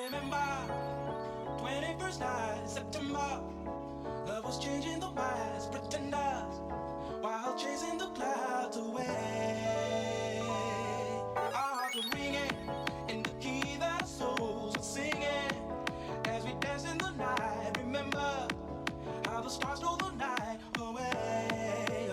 remember 21st night, September. Love was changing the minds, pretenders, while chasing the clouds away. Our hearts were ringing in the key that our souls were singing as we danced in the night. Remember how the stars stole the night away.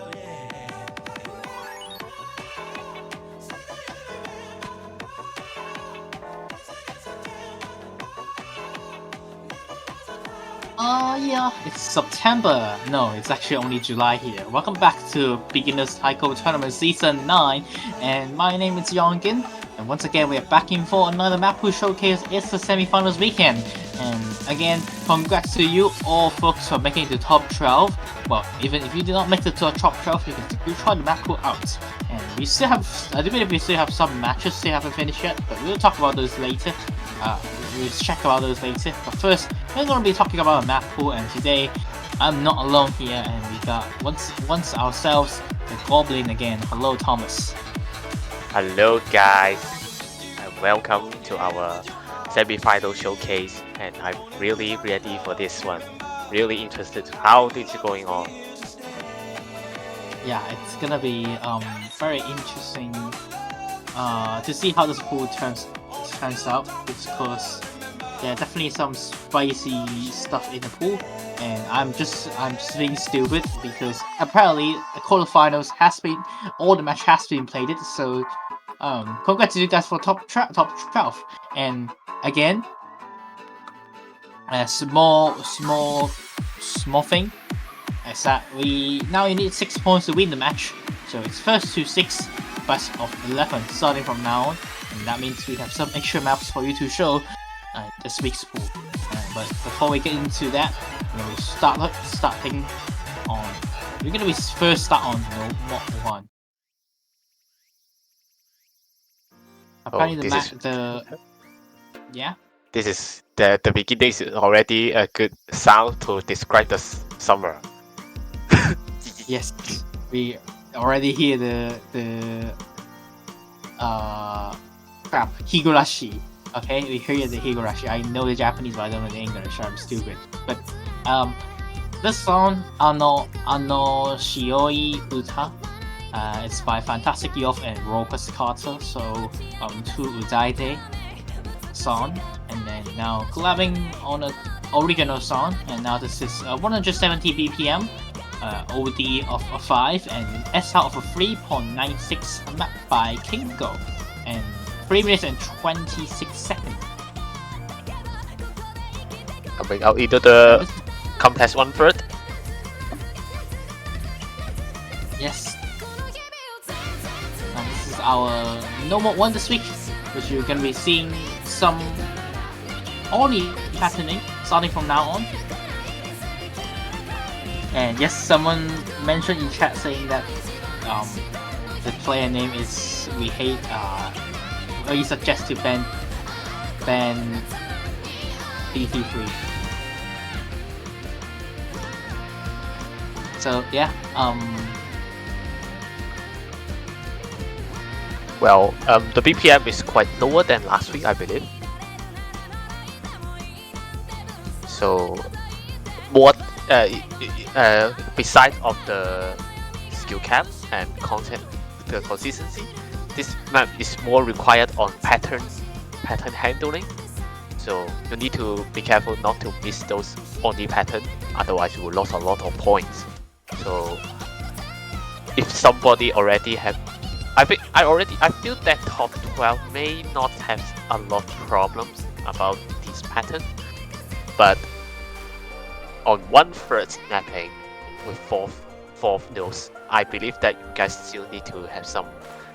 Oh yeah. Yeah, it's September. No, it's actually only July here. Welcome back to Beginners Taiko Tournament Season 9, and my name is Yongin. And once again, we are back in for another Mappool showcase. It's the semifinals weekend. And again, congrats to you all folks for making the top 12. Well, even if you did not make the top 12, you can still try the Mappool out. And we still have, I do believe we still have some matches still haven't finished yet, but we'll talk about those later. We'll check about those later. But first, we're going to be talking about a Mappool, and today I'm not alone here, and we got once ourselves the Goblin again. Hello, Thomas. Hello guys, and welcome to our semi-final showcase, and I'm really ready for this one. Really interested how this is going on. Yeah, it's gonna be very interesting to see how this pool turns out, because there are definitely some spicy stuff in the pool, and I'm just being stupid because apparently the quarterfinals all the match has been played, so congrats to you guys for top 12. And again, a small thing is that you need 6 points to win the match, so it's first to 6, best of 11 starting from now on, and that means we have some extra maps for you to show this week's pool. But before we get into that, we starting on. We're gonna be first start on Mod 1. Apparently yeah. This is the beginning is already a good sound to describe the summer. Yes, we already hear the Higurashi. Okay, we hear the Higurashi. I know the Japanese, but I don't know the English. I'm stupid. But this song, Ano Shioi Uta, it's by Fantastic Youth and Rocus Carter. So two Udaide song, and then now collabing on an original song. And now this is 170 BPM, OD of a 5, and SR of a 3.96, map by Kingo, and 3 minutes and 26 seconds. Coming out into the contest 1/3. Yes. And this is our No More 1 this week, which you're gonna be seeing some Oni patterning starting from now on. And yes, someone mentioned in chat saying that the player name is we hate. We suggest to ban BT3. So yeah, Well, the BPM is quite lower than last week, I believe. So, what besides of the skill cap and the consistency, this map is more required on pattern handling. So you need to be careful not to miss those only pattern, otherwise you will lose a lot of points. So if somebody already have, I feel that top 12 may not have a lot of problems about this pattern, but on 1/3 mapping with fourth nodes, I believe that you guys still need to have some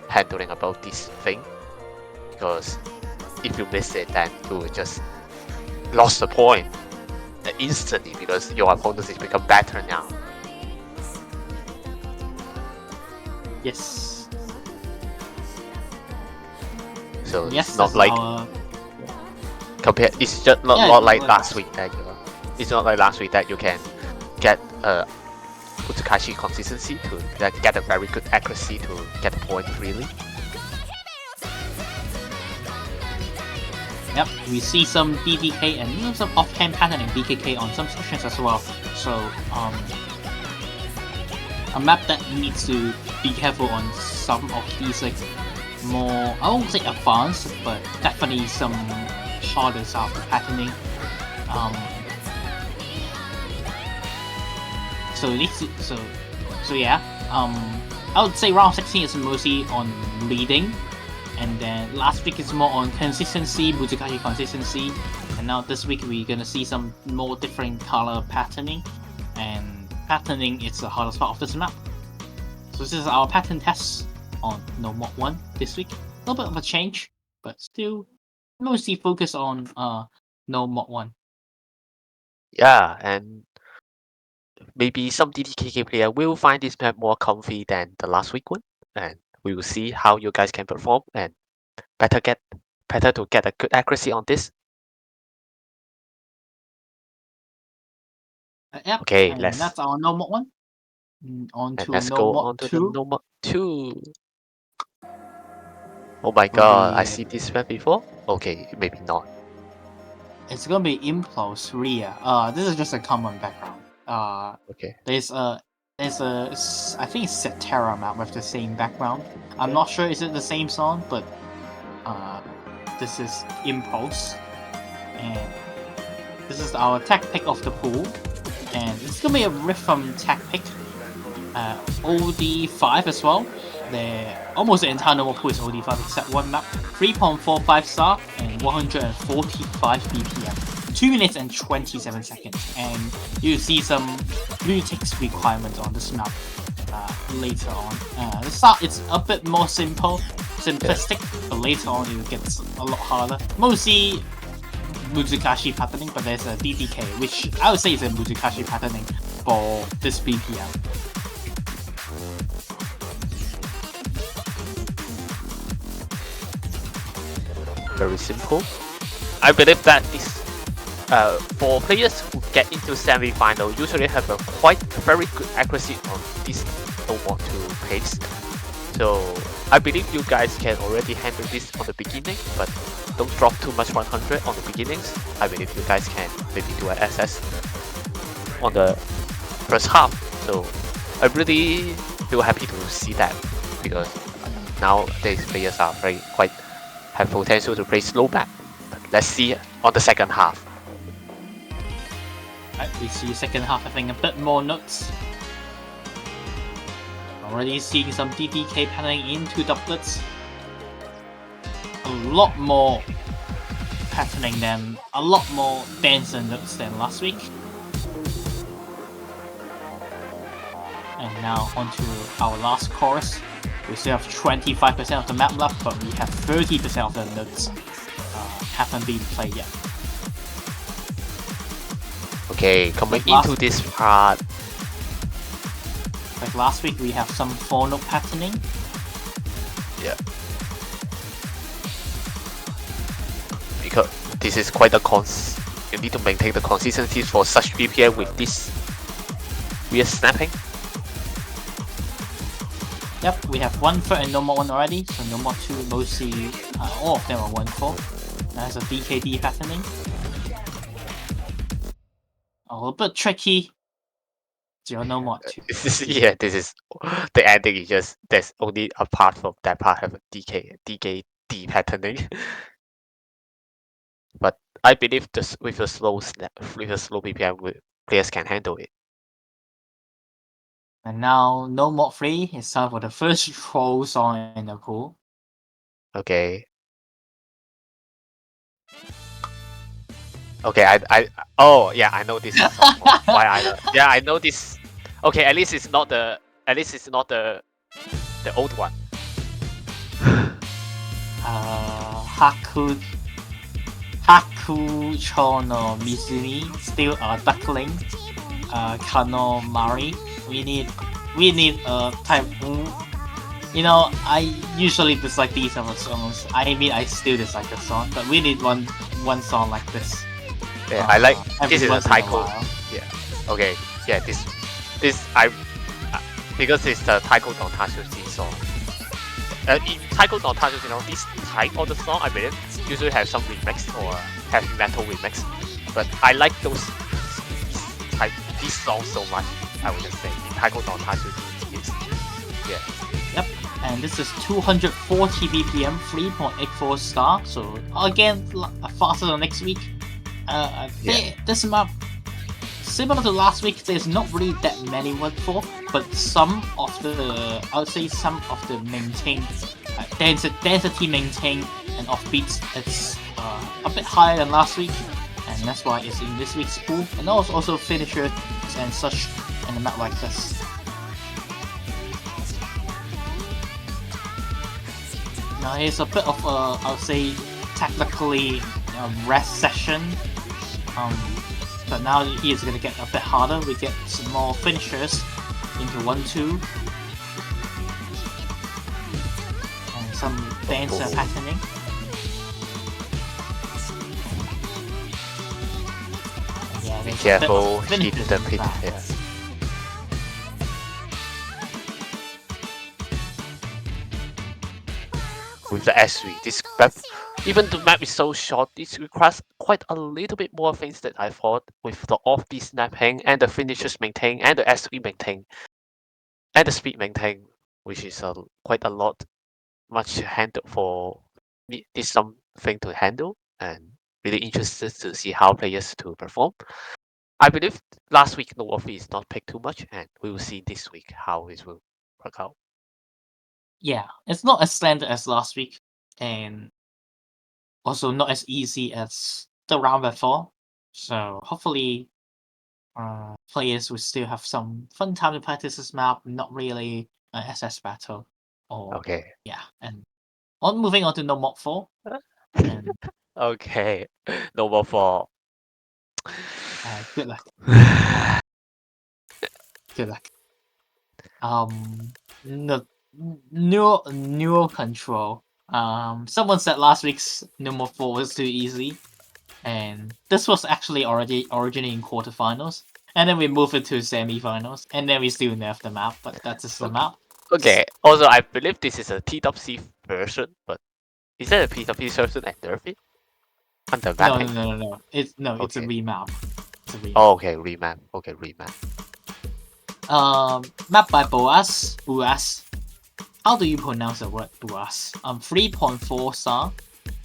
handling about this thing, because if you miss it, then you will just lost the point instantly because your opponent has become better now. yes. So Yes, it's not like It's just not like last week that it's not like last week that you can get Utsukashi consistency to get a very good accuracy to get a point freely. Yep, we see some DDK and even some off-cam patterning BKK on some sections as well. So a map that needs to be careful on some of these like more, I won't say advanced, but definitely some harder stuff patterning. So yeah. I would say round 16 is mostly on leading, and then last week is more on consistency, Butsukashi consistency, and now this week we're gonna see some more different color patterning, and patterning is the hardest part of this map. So this is our pattern test on No Mod 1 this week. A little bit of a change, but still mostly focus on No Mod 1. Yeah, and maybe some DDKK player will find this map more comfy than the last week one, and we will see how you guys can perform and better to get a good accuracy on this. Yep, Okay, and let's that's our No Mod 1. On and to let's No go Mod on to the 2. No Mod 2. Oh my Will god, I be see this map before. Okay, maybe not. it's gonna be Impulse Ria. This is just a common background. Okay. There's a I think it's Cetera map with the same background. I'm Yeah. not sure is it the same song, but this is Impulse, and this is our tech pick of the pool, and it's gonna be a riff from tech pick. OD5 as well. Almost the entire normal pool is OD5 except one map. 3.45 star and 145 BPM. 2 minutes and 27 seconds. And you see some blue ticks requirements on this map later on. The start it's a bit more simplistic, but later on it gets a lot harder. Mostly Muzukashi patterning, but there's a DDK, which I would say is a Muzukashi patterning for this BPM. Very simple. I believe that this for players who get into semi-final usually have a very good accuracy on this No Mod 2 pace. So I believe you guys can already handle this on the beginning, but don't drop too much 100 on the beginnings. I believe you guys can maybe do an SS on the first half. So I really feel happy to see that, because nowadays players are quite have potential to play slow map. But let's see on the second half. Right, we see second half having a bit more notes. Already seeing some DDK patterning into doublets. A lot more patterning than a lot more denser notes than last week. And now onto our last chorus. We still have 25% of the map left, but we have 30% of the notes haven't been played yet. Okay, coming into this part. Like last week, we have some 4-note patterning. Yeah. Because this is quite a you need to maintain the consistency for such BPM with this weird snapping. Yep, we have 1/3 and No Mod 1 already, so No Mod 2 mostly, all of them are 1/4. That's a DKD patterning. A little bit tricky. No Mod 2. Yeah, this is the ending is just there's only a part from that part have a DKD patterning. But I believe this with a slow BPM players can handle it. And now No Mod 3 is time for the first troll song in the pool. Okay. Okay, oh yeah, I know this is why I know this. Okay, at least it's not the old one. Hakucho no Mizumi, still a duckling. Kano Mari. We need a type. You know, I usually dislike these type of songs. I mean, I still dislike the song, but we need one song like this. Yeah, I like this is a once in taiko. while. Yeah. Okay. Yeah. This I because it's the taiko Don Tatsuji song. In Taiko no Taiko, this type of the song, I believe, usually have some remix or heavy metal remix. But I like type this song so much. I would just say in Taiko no Taiko is yeah. Yep. And this is 240 BPM, 3.84 star. So again, faster than next week. This map, similar to last week, there's not really that many word for, but some of the, I would say some of the maintained density maintained and offbeats, it's a bit higher than last week, and that's why it's in this week's pool. And also finishers and such in a map like this. Now here's a bit of a, I would say, technically rest session. But now he is gonna get a bit harder. We get some more finishers into 1-2. And some dancer patterning. Yeah, Be careful, hit the pit here. With the S3, this map, even the map is so short, it requires quite a little bit more things than I thought with the off-beat snapping and the finishers maintain and the S3 maintain and the speed maintain, which is quite a lot, much to handle for this something to handle, and really interested to see how players to perform. I believe last week no off is not picked too much, and we will see this week how it will work out. Yeah, it's not as standard as last week, and also not as easy as the round before. So hopefully, players will still have some fun time to practice this map, not really an SS battle. Or Okay. yeah, and moving on to No Mod 4. And Okay. No more for. good luck. Good luck. No, neural control. Someone said last week's No Mod 4 was too easy, and this was actually originally in quarterfinals, and then we moved it to semifinals, and then we still nerfed the map, but that's just the map. Okay. Also, I believe this is a TWC version, but is that a PWC version and nerf it? Under mapping? No. It's a Okay. remap. It's a remap. Oh, okay, remap. Okay, remap. Map by Boas. How do you pronounce the word Boas? 3.4 star,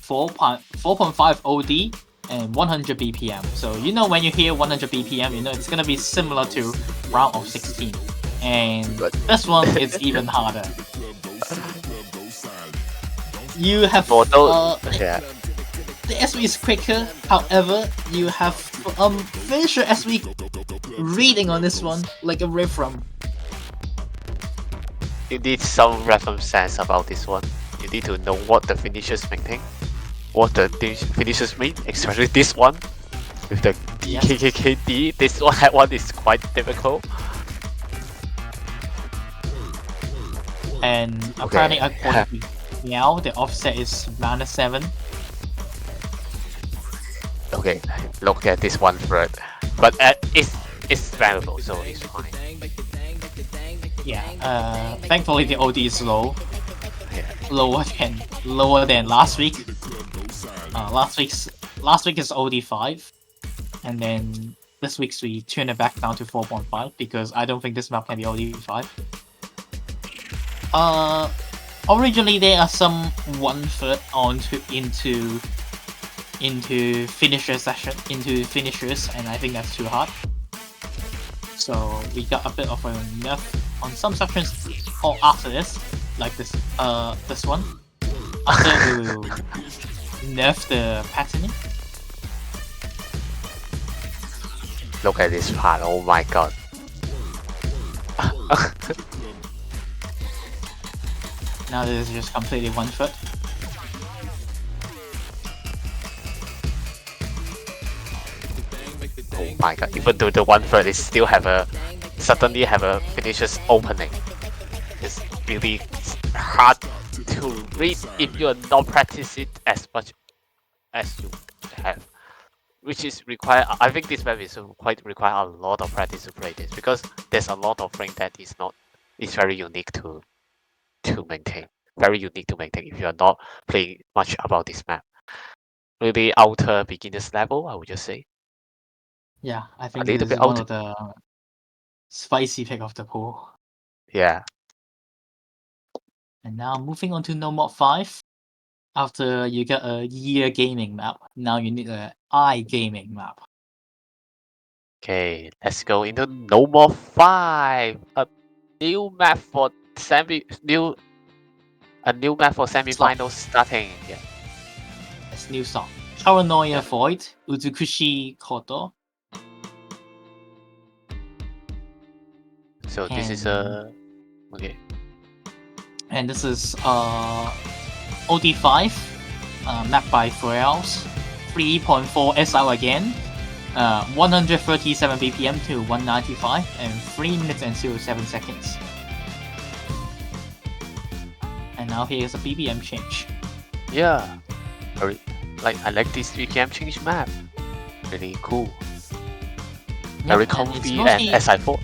4.5 OD, and 100 BPM. So you know when you hear 100 BPM, you know it's gonna be similar to round of 16. And But- this one is even harder. You have For those, yeah. the SV is quicker. However, you have finisher SV reading on this one like a riff from. You need some rhythm sense about this one. You need to know what the finishers maintain, what the finishers mean, especially this one with the Yes. DKKKD. That one is quite difficult. And apparently according to Meow, the offset is -7. Okay, look at this one first. But it's variable, so it's fine. Yeah. Thankfully the OD is low. Yeah. Lower than last week. Last week is OD 5, and then this week's we turn it back down to 4.5 because I don't think this map can be OD 5. Originally there are some 1/3 into finishers, and I think that's too hard. So we got a bit of a nerf on some sections or after this, like this one. After we will nerf the patterning. Look at this part. Oh my god. Now this is just completely 1/3. Oh my god. Even though the 1/3 is still suddenly have a finishes opening. It's really hard to read if you are not practice it as much as you have. Which is require. I think this map is quite require a lot of practice to play this because there's a lot of things that is very unique to maintain. very unique to maintain if you are not playing much about this map. Maybe outer beginners level, I would just say. Yeah, I A think little this bit is one out. of the spicy pick of the pool. Yeah. And now moving on to No Mod 5. After you get a year gaming map, now you need a iGaming map. Okay, let's go into No More 5. A new map for Stop. semifinals starting. Yeah. It's new song. Paranoia Yeah. Void, Uzukushi Koto. So this is And okay. and this is OD5, map by Pharrell's, 3.4 SR again, 137 BPM to 195, and 3 minutes and 07 seconds. And now here's a BPM change. Yeah. I like this BPM change map. Really cool. Very comfy and SI4.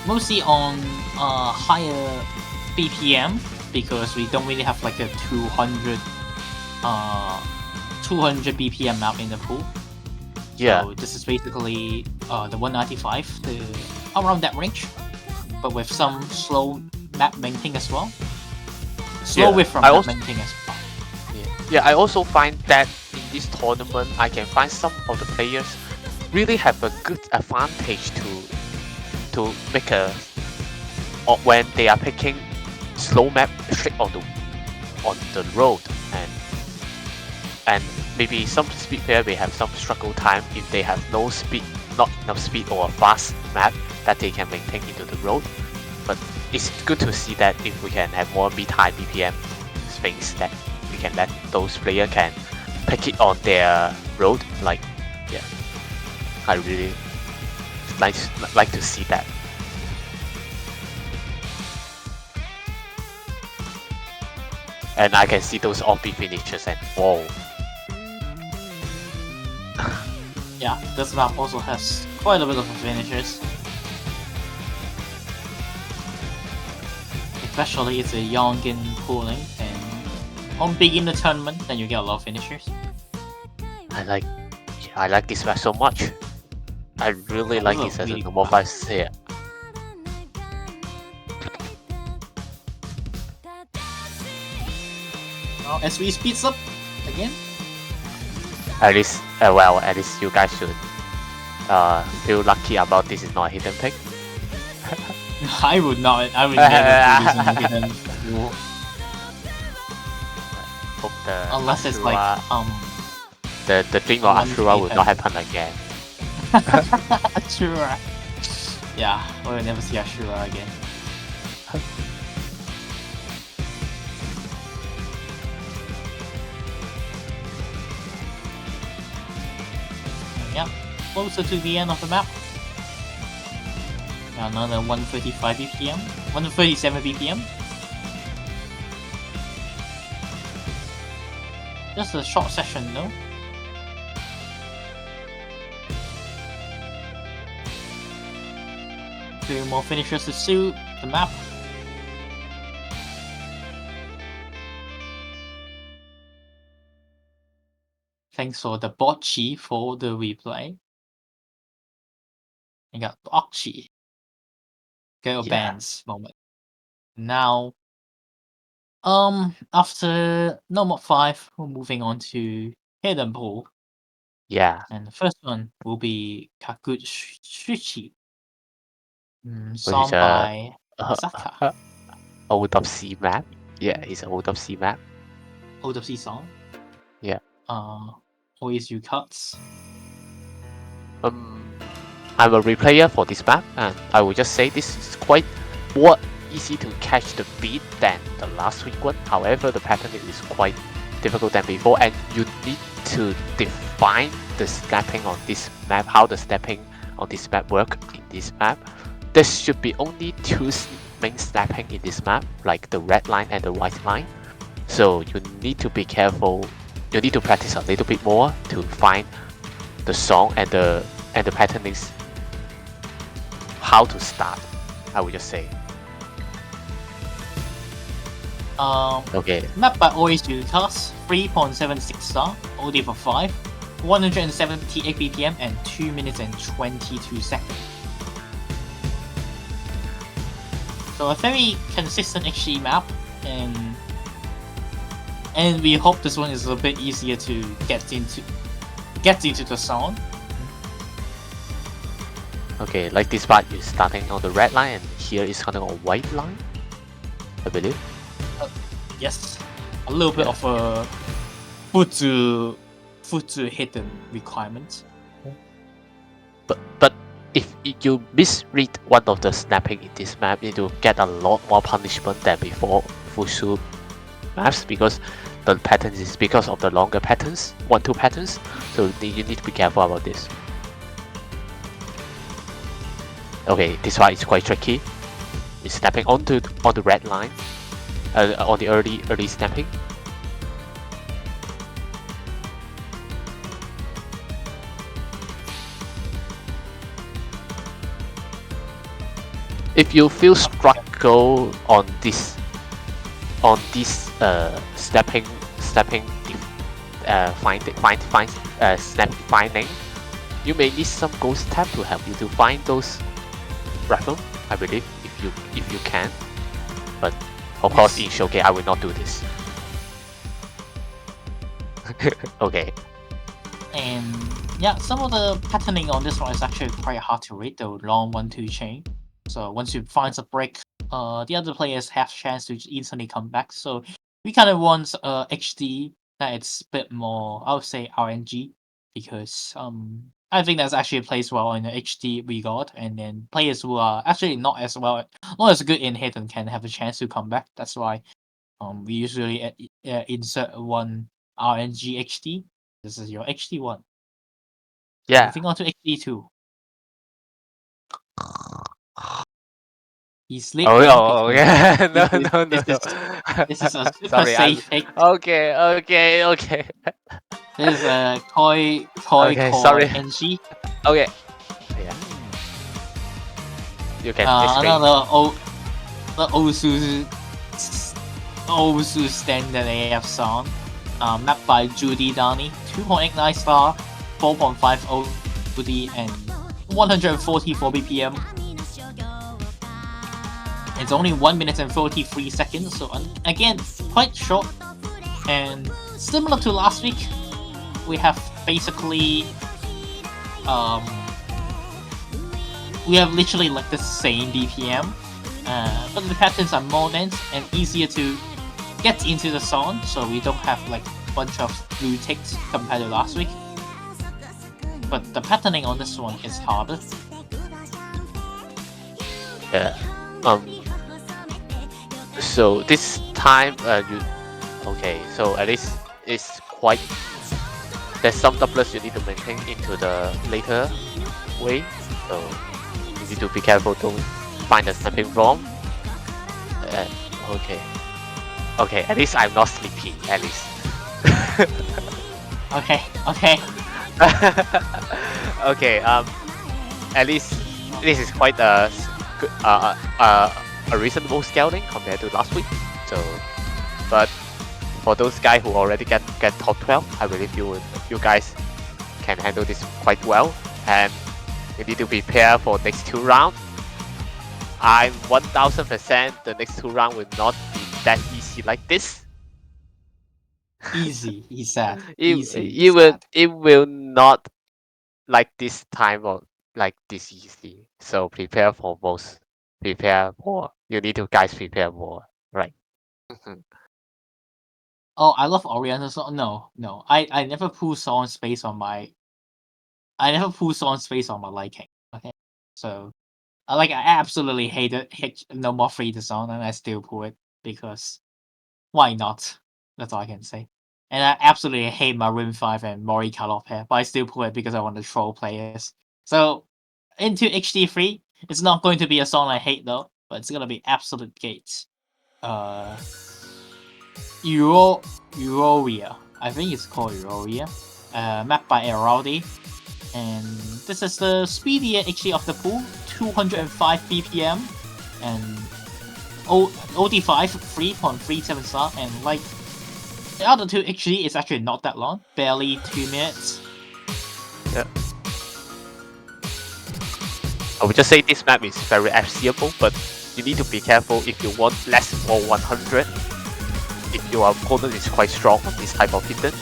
Mostly on higher BPM because we don't really have like a 200 BPM map in the pool. Yeah. So this is basically the 195, around that range, but with some slow map minting as well. Slow width from map minting as well. Yeah, I also find that in this tournament, I can find some of the players really have a good advantage to make or when they are picking slow map straight on the road, and maybe some speed player may have some struggle time if they have no speed, not enough speed or a fast map that they can maintain into the road. But it's good to see that if we can have more mid-high BPM space that we can let those players can pick it on their road. Like, yeah, I really like to see that. And I can see those offbeat finishes and whoa. Yeah, this map also has quite a bit of finishers. Especially it's a Yongin pooling, and on beginner tournament, then you get a lot of finishers. I like this map so much. I really like this as a normal 5 here. As we speeds up again. At least you guys should feel lucky about this is not a hidden pick. I would not. I would never do this in hidden. Hope Unless it's like the dream of Ashura will not happen again. Ashura. Yeah, we'll never see Ashura again. Yeah, closer to the end of the map. Another 135 BPM, 137 BPM. Just a short session though. Few more finishers to suit the map. Thanks for the botchi for the replay. You got botchi. Girl bands moment. Now, after No Mod 5, we're moving on to Hidden Pool. Yeah. And the first one will be Kakutshuchi. Song by Saka. Old of C map. Yeah, it's an old of C map. Old of C song. Yeah. Always You Cuts. I'm a replayer for this map, and I will just say this is quite more easy to catch the beat than the last week one. However, the pattern is quite difficult than before, and you need to define the snapping on this map, how the snapping on this map work in this map. There should be only two main snapping in this map, like the red line and the white line. So you need to be careful. You need to practice a little bit more to find the song and the pattern is how to start, I would just say. Okay. Map by always to cast 3.76 star, OD for 5, 178 BPM, and 2 minutes and 22 seconds. So a very consistent HD map, and we hope this one is a bit easier to get into the zone. Okay, like this part is starting on the red line and here is starting on white line, I believe. Yes, a little bit of a foot to hidden requirement. But if you misread one of the snapping in this map, you will get a lot more punishment than before Fusu maps, because the patterns is because of the longer patterns, 1-2 patterns. So you need to be careful about this. Okay, this one is quite tricky. It's snapping on the red line, on the early snapping. If you feel struggle on this snapping finding, you may need some ghost tap to help you to find those rifle, I believe, if you can. But of course in Showcase I will not do this. Okay. And yeah, some of the patterning on this one is actually quite hard to read, the long 1-2 chain. So once you find a break, the other players have a chance to instantly come back. So we kind of want HD that it's a bit more, I would say, RNG, because I think that's actually plays well in the HD regard, and then players who are actually not as good in hidden can have a chance to come back. That's why we usually insert one RNG HD. This is your HD1. Yeah. Moving on to HD2. He's sleeping. Oh yeah. No. This is a super Sorry, safe pick. Okay. This is a Koi Okay, sorry. NG. Okay. Yeah. You can explain. Another Osu standard AF song. Mapped by Judy Dani. 2.89 star, 4.5 OD, and 144 BPM. It's only 1 minute and 43 seconds, so again, quite short. And similar to last week, we have basically we have literally like the same BPM, but the patterns are more dense and easier to get into the song, so we don't have like a bunch of blue ticks compared to last week. But the patterning on this one is harder. Yeah. So this time okay, so at least it's quite, there's some doublers you need to maintain into the later way, so you need to be careful, don't find a snapping wrong. Okay, at least I'm not sleepy, at least. Okay. Okay, at least this is quite a reasonable scouting compared to last week. So, but for those guys who already get top 12, I believe you guys can handle this quite well, and you need to prepare for next 2 rounds. I'm 1000% the next 2 rounds will not be that easy like this. Easy, he said. It will not like this time or like this easy. So prepare for both. Prepare more. You need to guys prepare more, right? Oh, I love Oriental song. No, I never pull songs based on my. I never pull songs based on my liking. Okay, so I absolutely hate No More Free the song, and I still pull it because why not? That's all I can say. And I absolutely hate Maroon 5 and Mori Kalope, but I still pull it because I want to troll players. So into HD3, it's not going to be a song I hate though, but it's gonna be absolute gates. Euroria. I think it's called Euroria. Mapped by Eraldi. And this is the speedier HD of the pool, 205 BPM, and OD5 3.37 star, and like the other two actually is actually not that long, barely 2 minutes. Yeah. I would just say this map is very FCable, but you need to be careful if you want less or 100. If your opponent is quite strong on this type of hidden,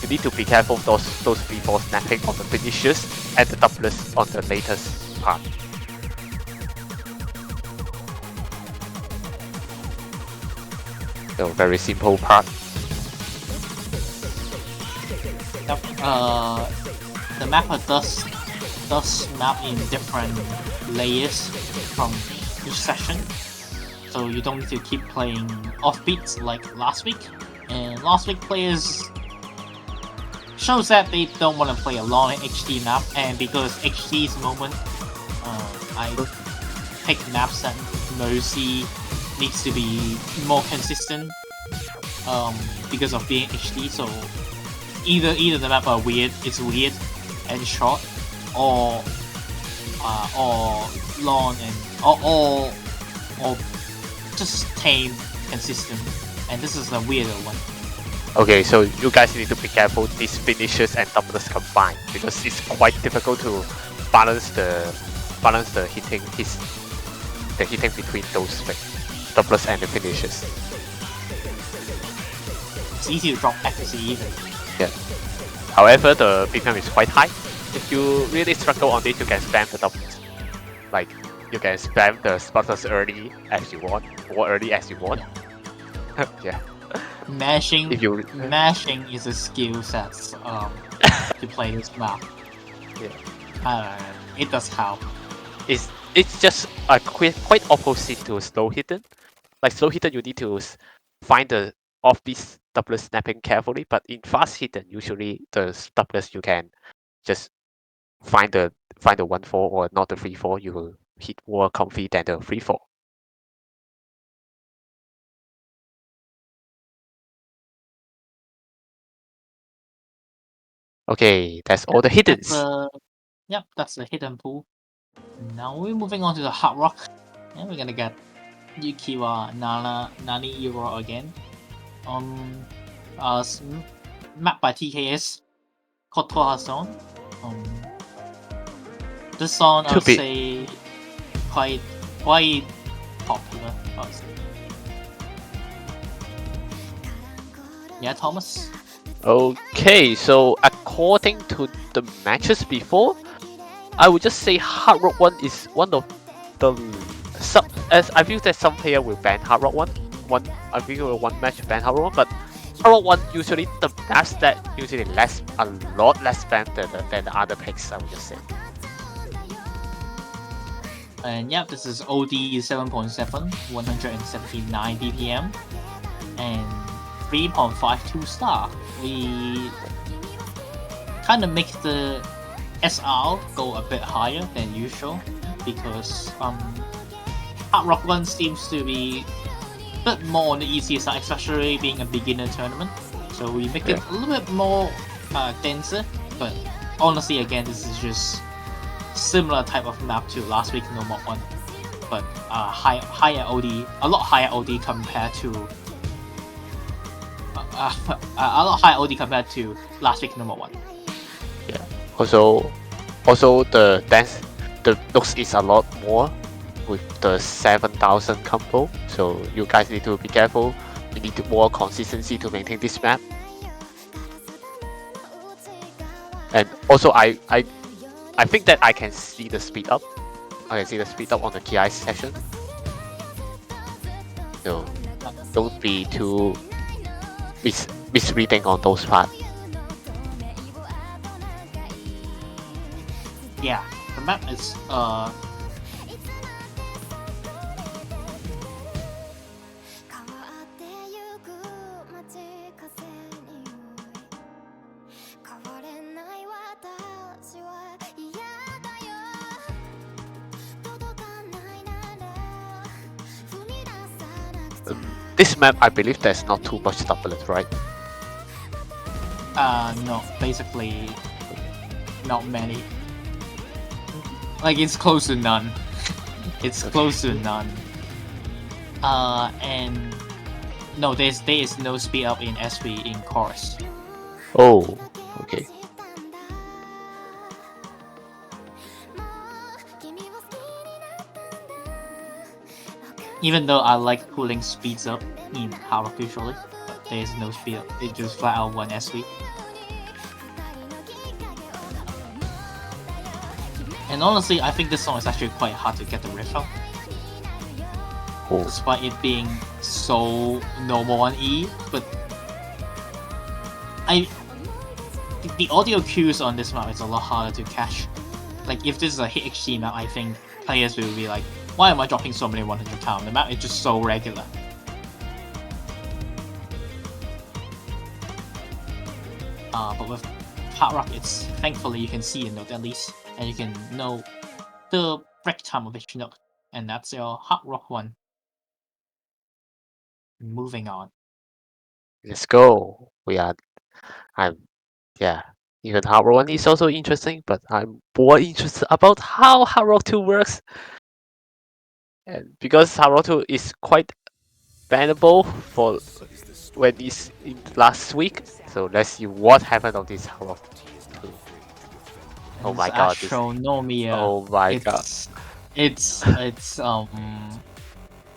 you need to be careful of those 3-4 snapping on the finishes and the doublets on the latest part. So very simple part. Yep. The mapper does map in different layers from each session, so you don't need to keep playing offbeats like last week. And last week players shows that they don't want to play a long HD map, and because HD's moment, I pick maps that Mercy needs to be more consistent because of being HD. So either the map are it's weird and short, or long and or just tame consistent, and this is a weirder one. Okay, so you guys need to be careful these finishes and doublets combined, because it's quite difficult to balance the hitting between those doublets and the finishes. It's easy to drop accuracy even. Yeah. However, the BPM is quite high. If you really struggle on it, you can spam the doublets. Like, you can spam the sputters early as you want, or early as you want. Yeah. Mashing is a skill set to play this map. Yeah. It does help. It's just a quite opposite to slow hidden. Like slow hidden, you need to find the offbeat doublet snapping carefully, but in fast hidden, usually the doublets you can just find the 1-4 or not the 3-4. You will hit more comfy than the 3-4. Okay, that's all the hiddens. That's the hidden pool. Now we're moving on to the hard rock, and we're gonna get Yukiwa Nani Euro again. Map by TKS, Kotoha Zone. This song I would say quite popular. I would say. Yeah, Thomas. Okay, so according to the matches before, I would just say Hard Rock 1 is one of the as I feel that some player will ban Hard Rock 1. I feel one match ban Hard Rock 1, but Hard Rock 1 usually the maps that usually a lot less ban than the other picks, I would just say. And yeah, this is OD 7.7, 179 BPM, and 3.52 star. We kind of make the SR go a bit higher than usual because Hard Rock 1 seems to be a bit more on the easier side, especially being a beginner tournament. So we make it a little bit more denser, but honestly, again, this is just similar type of map to last week No Mod 1, but higher OD, a lot higher OD compared to a lot higher OD compared to last week No Mod 1. Yeah. Also the looks is a lot more with the 7,000 combo. So you guys need to be careful. You need more consistency to maintain this map. And also I think that I can see the speed up. I can see the speed up on the KI session. So don't be too misreading on those parts. Yeah, the map is This map, I believe there's not too much doublet, right? no, basically not many. Like it's close to none. It's close to none. And no, there is no speed up in SV in chorus. Oh, okay. Even though I like pulling speeds up in Hard Rock usually, but there is no speed up. It just flat out 1 SV. And honestly, I think this song is actually quite hard to get the riff out. Oh. Despite it being so normal on E, but the audio cues on this map is a lot harder to catch. Like if this is a hit HG map, I think players will be like, why am I dropping so many 100 count? The map is just so regular. But with Hard Rock, it's thankfully you can see a note at least, and you can know the break time of each note, and that's your Hard Rock one. Moving on. Let's go. Yeah. Even Hard Rock 1 is also interesting, but I'm more interested about how Hard Rock 2 works. And because Hard Rock 2 is quite bannable for when it's in last week, so let's see what happened on this Hard Rock 2. Oh my god, this... Astronomia. Oh my god. It's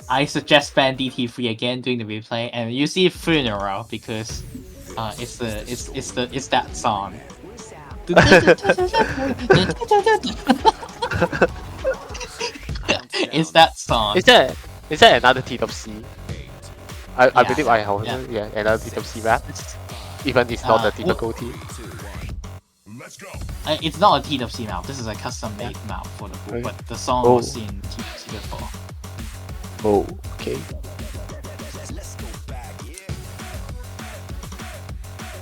I suggest ban DT3 again during the replay, and you see Funeral because it's that song. It's that song. Is that another TWC? I Yeah, believe I have yeah. another TWC map. Even it's not a typical team. It's not a TWC map. This is a custom-made map for the pool, but the song was in TWC before. Oh, okay.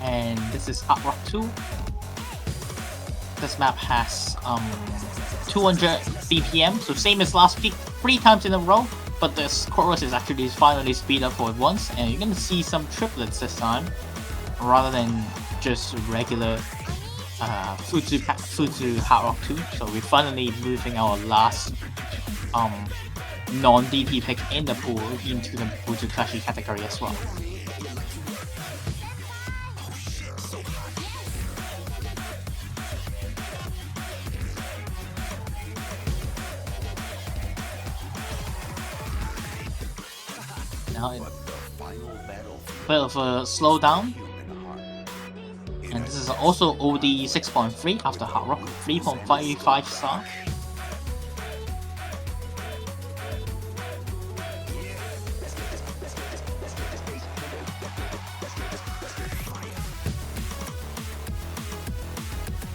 And this is Hard Rock 2. This map has 200 BPM, so same as last week, 3 times in a row, but the chorus is actually finally speed up for it once, and you're gonna see some triplets this time, rather than just regular Futsu Hard Rock 2. So we're finally moving our last non-DP pick in the pool into the Futsu Clashi category as well. Now a bit of a slowdown, and this is also OD 6.3 after Hard Rock 3.55 star.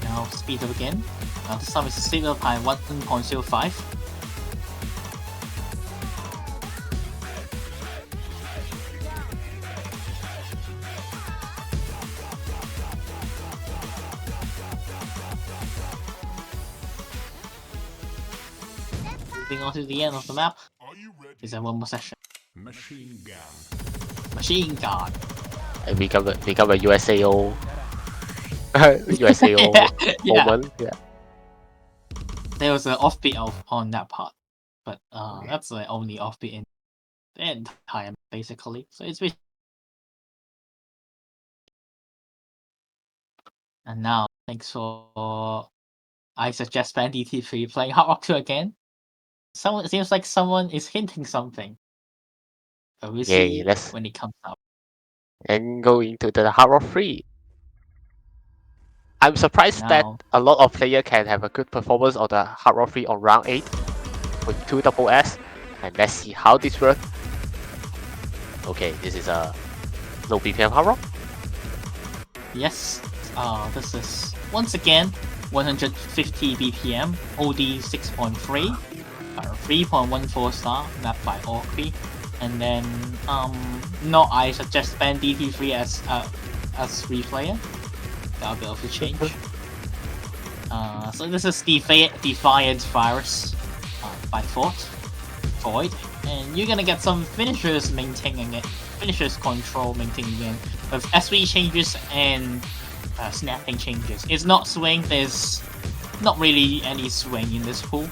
Now speed up again. Now this time it's speed up by 1.05. Moving on to the end of the map. Is there one more session? Machine gun. And become a USAO USAO moment. Yeah. There was an offbeat on that part, but that's the only offbeat in the entire map, basically. So it's and now thanks for I suggest ban DT3 playing Hard Rock 2 again. It seems like someone is hinting something. But we'll see when it comes out. And go into the Hard Rock 3. I'm surprised that a lot of players can have a good performance on the Hard Rock 3 on round 8 with 2 double S. And let's see how this works. Okay, this is a low BPM Hard Rock. Yes, this is once again 150 BPM, OD 6.3, 3.14 star, mapped by Orkri. And then I suggest ban DT3 as replayer. That'll be able to change. So this is Defiant Virus by Void, and you're gonna get some finishers maintaining it, finishers control maintaining it with SV changes and snapping changes. It's not swing. There's not really any swing in this pool,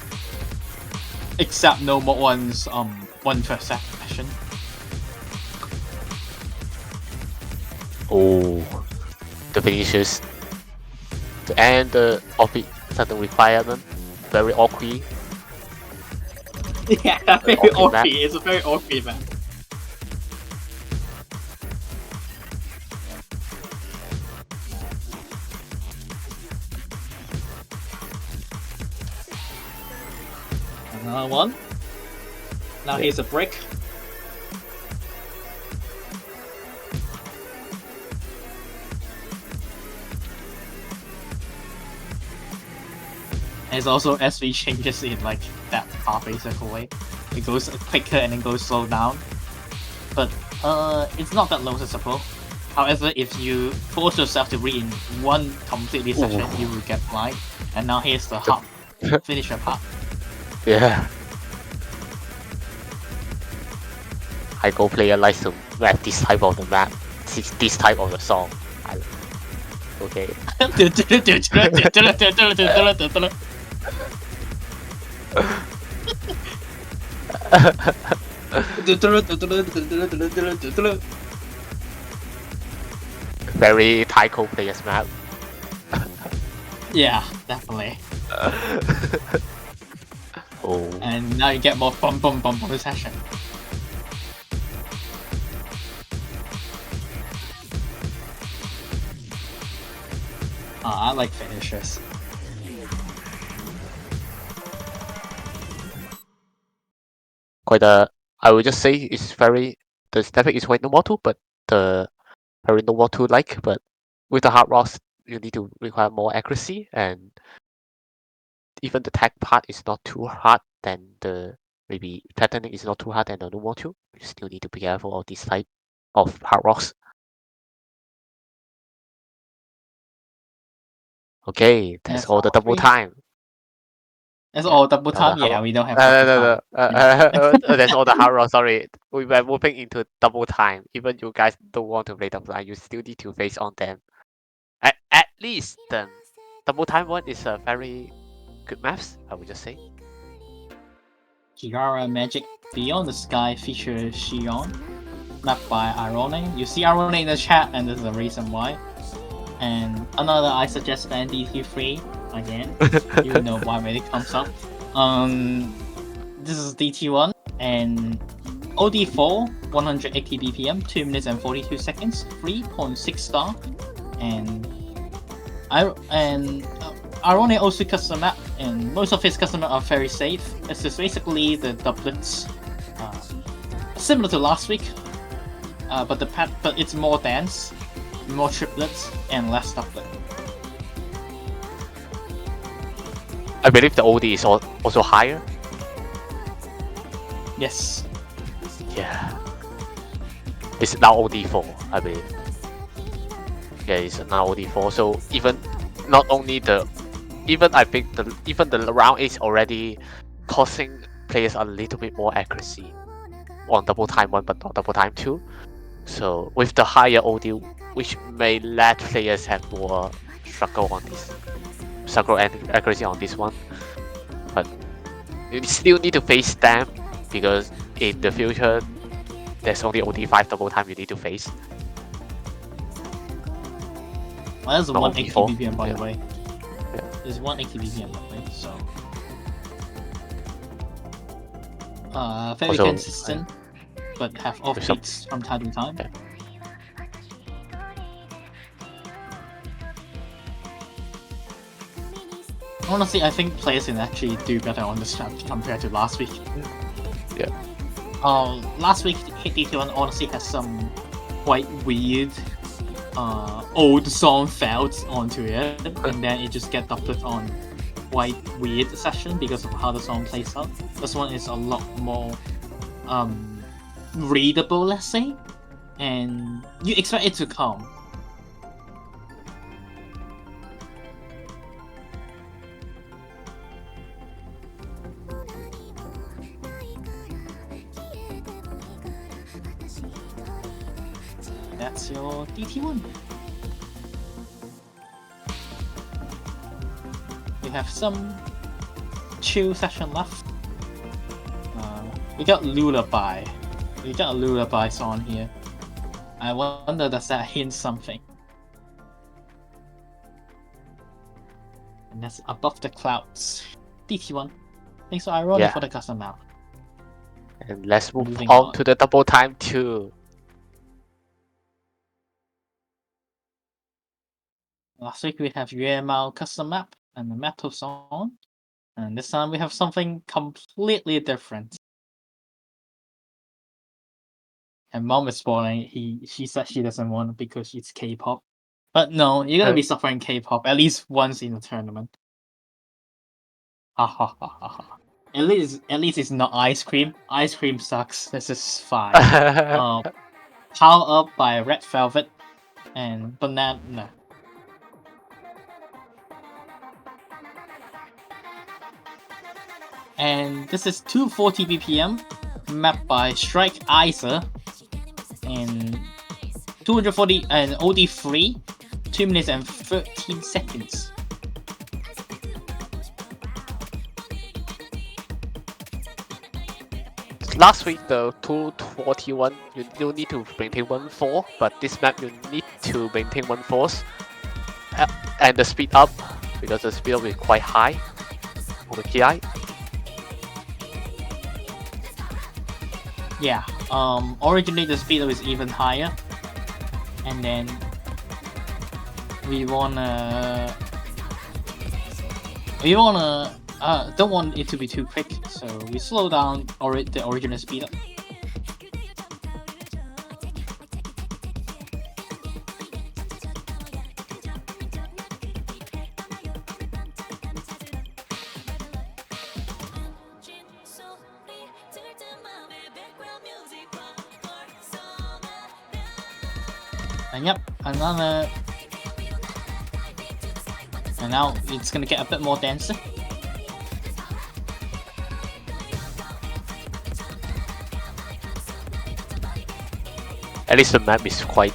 except no more one's 1 per session. Oh, the finishes. To end the office certain requirement. Very awkward. Yeah, very Okay, awkward. map. It's a very awkward map. Another one. Now here's a brick. There's also SV changes in like that half basically way. It goes quicker and then goes slow down. But it's not that noticeable. However, if you force yourself to read in one completely session, Ooh. you will get blind. And now here's the hub. Finisher part. Yeah. I go player likes to rap this type of the map, this type of the song. Okay. Very Taiko players map. Yeah, definitely. Oh. And now you get more bum bum bum bum session. I like finishers. Quite I would just say it's very, the static is quite normal too, but the very normal too like, but with the hard rocks you need to require more accuracy, and even the tech part is not too hard than the, maybe patterning is not too hard than the normal too. You still need to be careful of this type of hard rocks. Okay, that's all the double time. That's all double time? Yeah, we don't have double time. That's all the hard rock. Sorry, we were moving into double time. Even you guys don't want to play double time, you still need to face on them. At least the double time one is a very good maps, I would just say. Kiara Magic Beyond the Sky features Shion, mapped by Irone. You see Irone in the chat, and there's a reason why. And another, I suggest DT3 again. You know why when it comes up. This is DT1 and OD4, 180 BPM, 2 minutes and 42 seconds, 3.6 star, and Irone also custom map, and most of his custom map are very safe. It's just basically the doublets, similar to last week, but it's more dense, more triplets, and less doublet. I believe the OD is also higher. Yes. Yeah. It's now OD4, I believe. Yeah, it's now OD4. So even not only I think the round is already causing players a little bit more accuracy on double time 1 but not double time 2. So with the higher OD, which may let players have more struggle and accuracy on this one. But you still need to face them, because in the future there's only OD5 double time you need to face. Well, that's Not 180 OD4. BPM by the way. Yeah. There's 180 BPM by the way, so very Also, consistent, but have off some- peaks from time to time. Yeah. Honestly, I think players can actually do better on this map compared to last week. Yeah. Last week DT1 honestly has some quite weird old song felt onto it, and then it just get doublet on quite weird session because of how the song plays out. This one is a lot more readable, let's say, and you expect it to come. That's your DT1. We have some chill session left. We got Lullaby. we got a lullaby song here. I wonder, does that hint something? And that's Above the Clouds. DT1. Thanks for ironic Yeah. for the custom map. And let's move Moving on on. to the double time 2. Last week we have Yue Mao custom map and the Mappool song. And this time we have something completely different. And Mom is spoiling. She said she doesn't want it because it's K-pop. But no, you're gonna be suffering K-pop at least once in the tournament. Ha ha ha ha ha. At least it's not ice cream. Ice cream sucks. This is fine. Power Up by Red Velvet and Banana. And this is 240 BPM, mapped by Strike Isa, and 240 and OD3, 2 minutes and 13 seconds. Last week, the 241, you need to maintain 1-4, but this map you need to maintain 1-4, and the speed up, because the speed up is quite high on the KI. Yeah, originally the speed up is even higher, and then we wanna don't want it to be too quick, so we slow down the original speed up. And yep, another. And now it's gonna get a bit more denser. At least the map is quite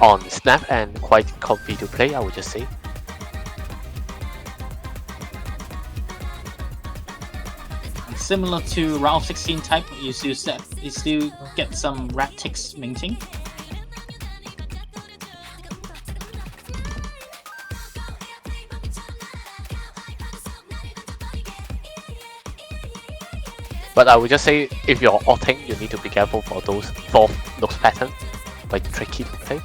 on snap and quite comfy to play, I would just say. And similar to round of 16 type, you still get some rat ticks minting. But I would just say, if you're opting, you need to be careful for those 4th looks pattern, quite tricky to play.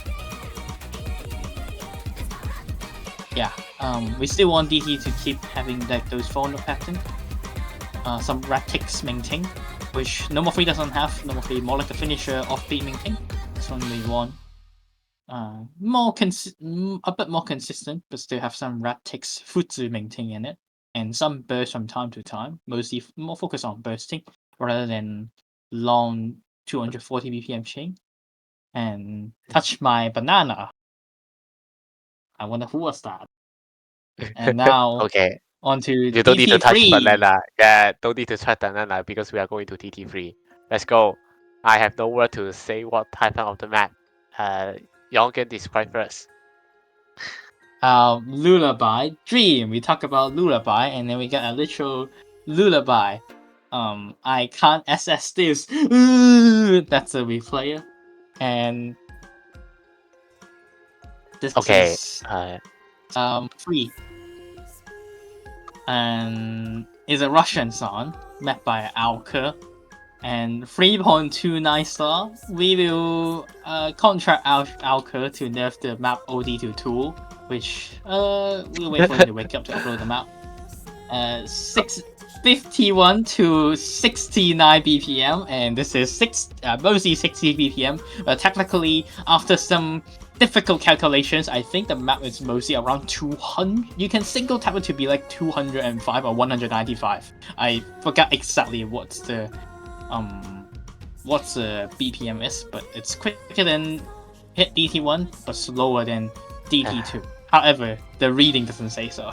Yeah, we still want DT to keep having like those 4 note pattern. Some rat ticks minting, which Number 3 doesn't have. Number 3 more like a finisher offbeat minting. This one we want a bit more consistent, but still have some rat ticks futsu minting in it. And some burst from time to time, mostly more focused on bursting rather than long 240 BPM chain. And Touch My Banana. I wonder who was that. And now Okay, onto you don't need to touch DT3. banana. Yeah, don't need to touch banana because we are going to TT3. Let's go. I have no word to say what happened of the map. Young can describe first. Lullaby Dream. We talk about lullaby, and then we get a literal lullaby. I can't SS this. That's a replayer, and this Okay. is free, and is a Russian song made by Alka. And 3.29 star, we will contract Alka to nerf the map OD to 2, which we'll wait for him to wake up to upload the map. 51 to 69 BPM, and this is mostly 60 BPM. But technically, after some difficult calculations, I think the map is mostly around 200. You can single tap it to be like 205 or 195. I forgot exactly what's the BPM is, but it's quicker than hit DT1, but slower than DT2. However, the reading doesn't say so.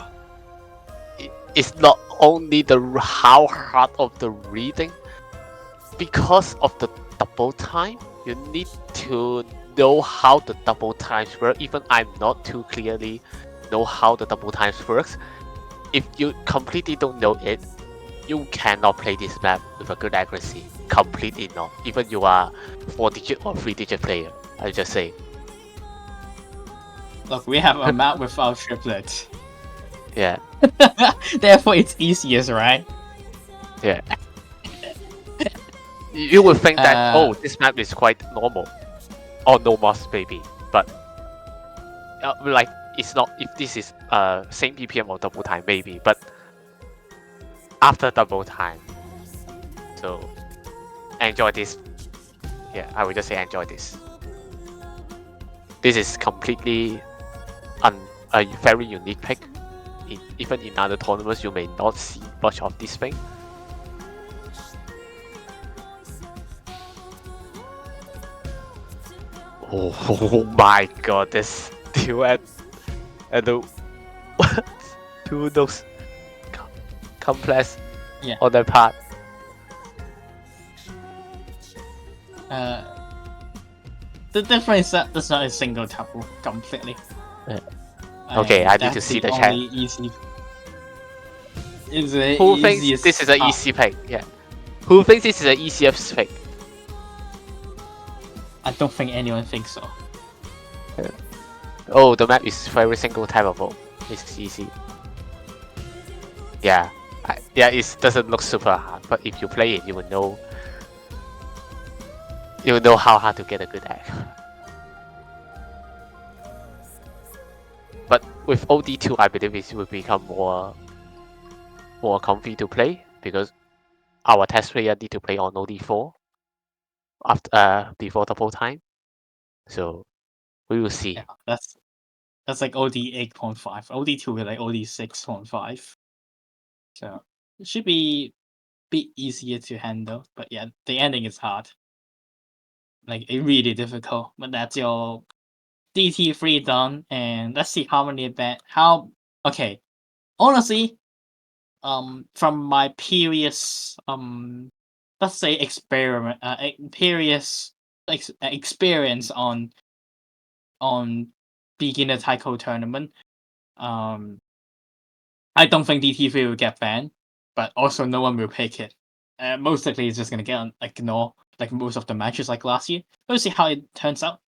It's not only the how hard of the reading, because of the double time, you need to know how the double times work. Even I'm not too clearly know how the double times works. If you completely don't know it, you cannot play this map with a good accuracy. complete enough. Even you are 4-digit or 3-digit player, I just say. Look, we have a map without triplets. Yeah, Therefore, it's easiest, right? yeah. You would think that this map is quite normal, or no mods maybe, but like it's not. If this is same BPM or double time maybe, but after double time, so enjoy this. Yeah, I would just say enjoy this. This is completely a very unique pick. Even in other tournaments, you may not see much of this thing. Oh my god, this duet and the two those complex on that part. The difference that there's not a single taboo completely. Okay, I need to see the chat. Easy. It's the Who thinks easiest this is an easy pick? Yeah. Who thinks this is an easiest pick? I don't think anyone thinks so. Oh, the map is very single tappable. It's easy. Yeah, yeah. It doesn't look super hard, but if you play it, you will know. You will know how hard to get a good egg. But with OD2, I believe it will become more comfy to play because our test player need to play on OD4 after before double time. So we will see. Yeah, that's like OD 8.5. OD2 is like OD 6.5. So it should be bit easier to handle. But yeah, the ending is hard. Like it really difficult. But that's your DT3 done, and let's see how many okay. Honestly, from my previous let's say experience on beginner Taiko tournament, I don't think DT3 will get banned, but also no one will pick it. Most likely it's just gonna get ignored like most of the matches like last year. We'll see how it turns out.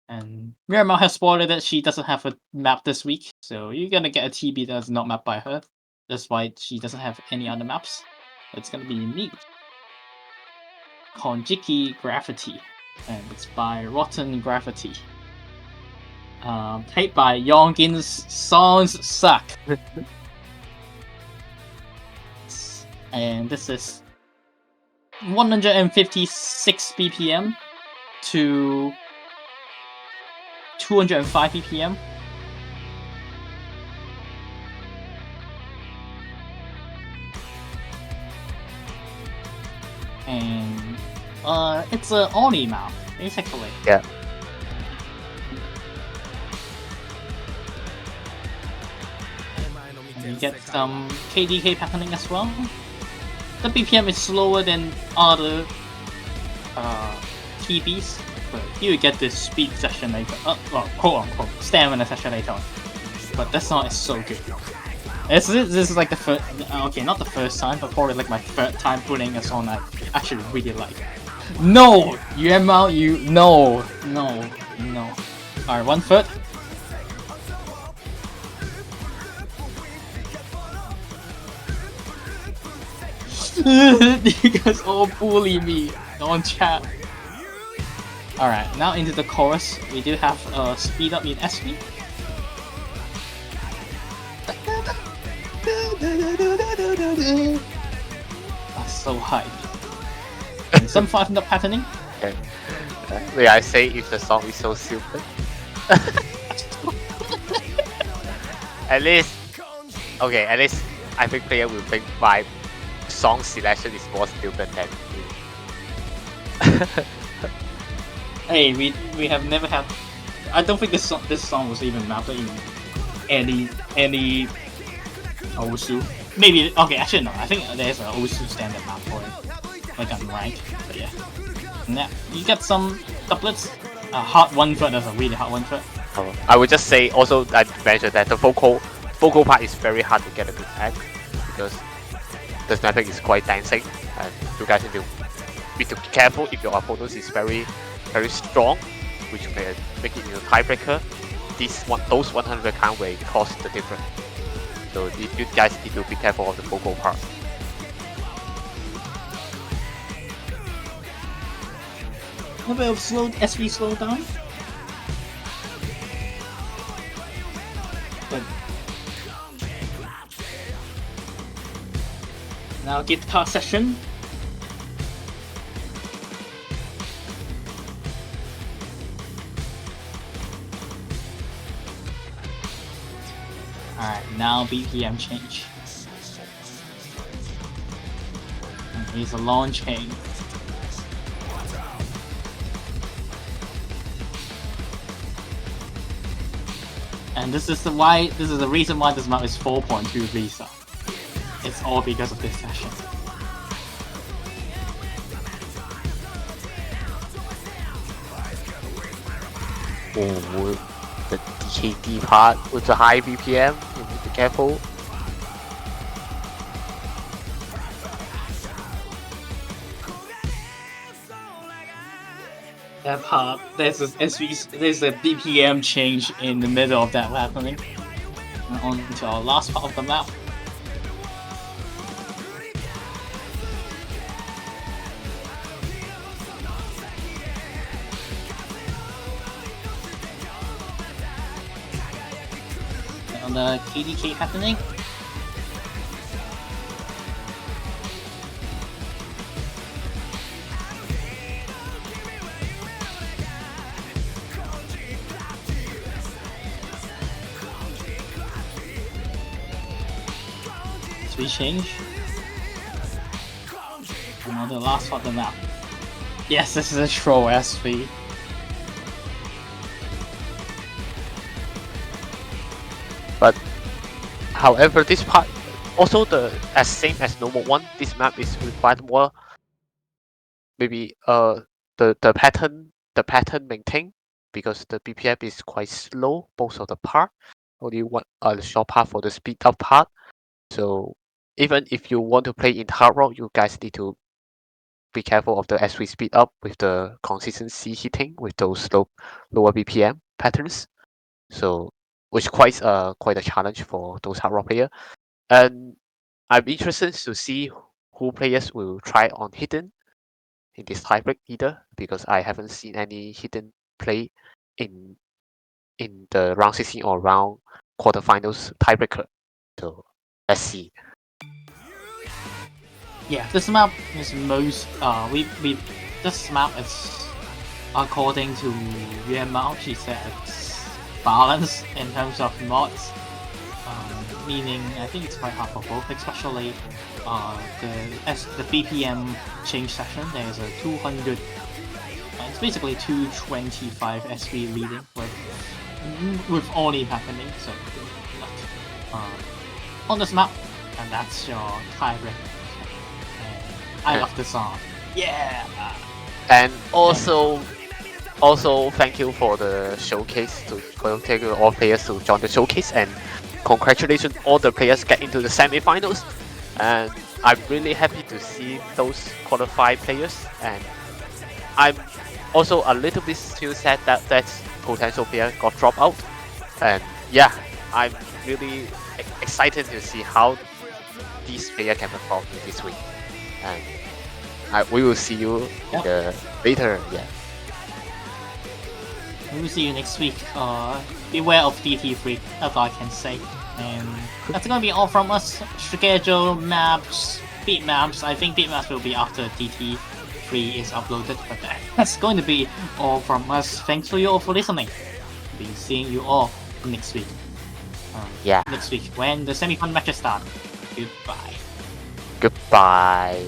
And Miramar has spoiled that she doesn't have a map this week, so you're gonna get a TB that's not mapped by her. That's why she doesn't have any other maps. It's gonna be me. Konjiki Graffiti, and it's by Rotten Graffiti. Played by Yongin's Songs Suck. And this is 156 BPM to 205 BPM. And it's an Oni map, basically. Yeah. And you get some KDK patterning as well. The BPM is slower than other TBs, but you get this speed session later. Well, quote unquote, stamina session later on. But that's not so good. This is like the first, okay, not the first time, but probably like my third time putting a song I actually really like. No! UML, no. Alright, 1/3. You guys all bully me on chat. Alright, now into the chorus. We do have a speed up in SV. That's so high. And some fighting the patterning. Okay. May I say if the song is so stupid? At least I think player will think my song selection is more stupid than you. Hey, we have never had. I don't think this song was even mapped in any Osu. Maybe okay. Actually, no. I think there's an Osu standard map for it, like on ranked. But yeah, now you get some doublets. Hard 1/3. That's a really hard 1/3. I would just say also I mentioned that the vocal part is very hard to get a good tag because the snapping is quite dancing and you guys need to need to be careful if your opponent is very strong, which may make it a tiebreaker. Those 100 count will cause the difference. So you guys need to be careful of the vocal part. A bit of SV slow down. But now guitar session. Alright, now BPM change. And here's a long chain. And this is the reason why this map is 4.2 Visa. It's all because of this session. Oh, the DKD part with the high BPM, you need to be careful. That part, there's a BPM change in the middle of that happening. And on to our last part of the map. And on the KDK happening. We change. And on the last part of the map. Yes, this is a troll SV. But however, this part also as same as normal one. This map is required more maybe the pattern maintained because the BPM is quite slow most of the part. Only one short part for the speed up part. So even if you want to play in hard rock, you guys need to be careful of the SV speed up with the consistency hitting with those lower BPM patterns. So which quite a challenge for those hard rock players. And I'm interested to see who players will try on hidden in this tiebreak either, because I haven't seen any hidden play in the round 16 or round quarterfinals tiebreaker. So let's see. Yeah, this map is most this map is according to Yuan she said it's balanced in terms of mods. Meaning I think it's quite hard for both, especially the BPM change session. There's a 200. It's basically 225 SV leading with only happening. So on this map, and that's your tiebreaker. I love the song. Yeah. And also thank you for the showcase thank you all players to join the showcase, and congratulations all the players get into the semi-finals. And I'm really happy to see those qualified players, and I'm also a little bit still sad that potential player got dropped out. And yeah, I'm really excited to see how these players can perform this week. And we will see you later. Yeah. We will see you next week. Beware of DT3. That's all I can say. And that's gonna be all from us. Schedule maps, beat maps. I think beat maps will be after DT3 is uploaded. But that's going to be all from us. Thanks for you all for listening. Be seeing you all next week. Next week when the semi-final matches start. Goodbye. Goodbye.